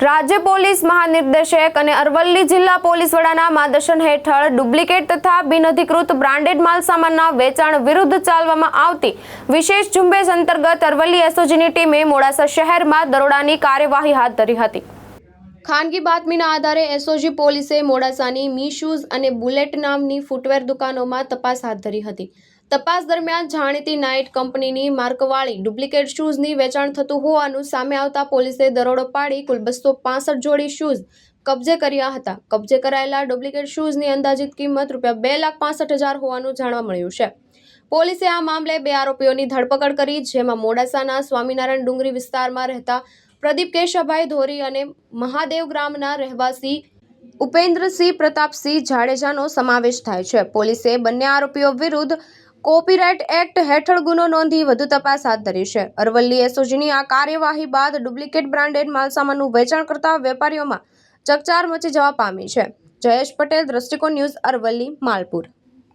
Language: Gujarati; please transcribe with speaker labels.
Speaker 1: રાજ્ય પોલીસ મહાનિર્દેશક અને અરવલ્લી જિલ્લા પોલીસ વડાના માર્ગદર્શન હેઠળ ડુપ્લિકેટ તથા બિનઅધિકૃત બ્રાન્ડેડ માલસામાનના વેચાણ વિરુદ્ધ ચાલવામાં આવતી વિશેષ ઝુંબેશ અંતર્ગત અરવલ્લી એસઓજીની ટીમે મોડાસા શહેરમાં દરોડાની કાર્યવાહી હાથ ધરી હતી। ખાનગી બાતમીના આધારે એસઓજી પોલીસે મોડાસાની મી શૂઝ અને બુલેટ નામની ફૂટવેર દુકાનોમાં તપાસ હાથ ધરી હતી। તપાસ દરમિયાન જાણીતી નાઇટ કંપનીની માર્કવાળી ડુપ્લિકેટ શૂઝની વેચાણ થતું હોવાનું સામે આવતા પોલીસે દરોડો પાડી કુલ 265 જોડી શૂઝ કબજે કર્યા હતા। કબજે કરાયેલા ડુપ્લિકેટ શૂઝની અંદાજિત કિંમત ₹2,65,000 હોવાનું જાણવા મળ્યું છે। પોલીસે આ મામલે 2 આરોપીઓની ધરપકડ કરી, જેમાં મોડાસાના સ્વામિનારાયણ ડુંગરી વિસ્તારમાં રહેતા પ્રદીપ કેશવભાઈ ધોરી અને મહાદેવ ગ્રામના રહેવાસી ઉપેન્દ્રસિંહ પ્રતાપસિંહ જાડેજાનો સમાવેશ થાય છે। પોલીસે બંને આરોપીઓ વિરુદ્ધ કોપીરાઇટ એક્ટ હેઠળ ગુનો નોંધી વધુ તપાસ હાથ ધરી છે। અરવલ્લી એસઓજીની આ કાર્યવાહી બાદ ડુપ્લિકેટ બ્રાન્ડેડ માલસામાનનું વેચાણ કરતા વેપારીઓમાં ચકચાર મચી જવા પામી છે। જયેશ પટેલ, દ્રષ્ટિકોણ ન્યૂઝ, અરવલ્લી, માલપુર।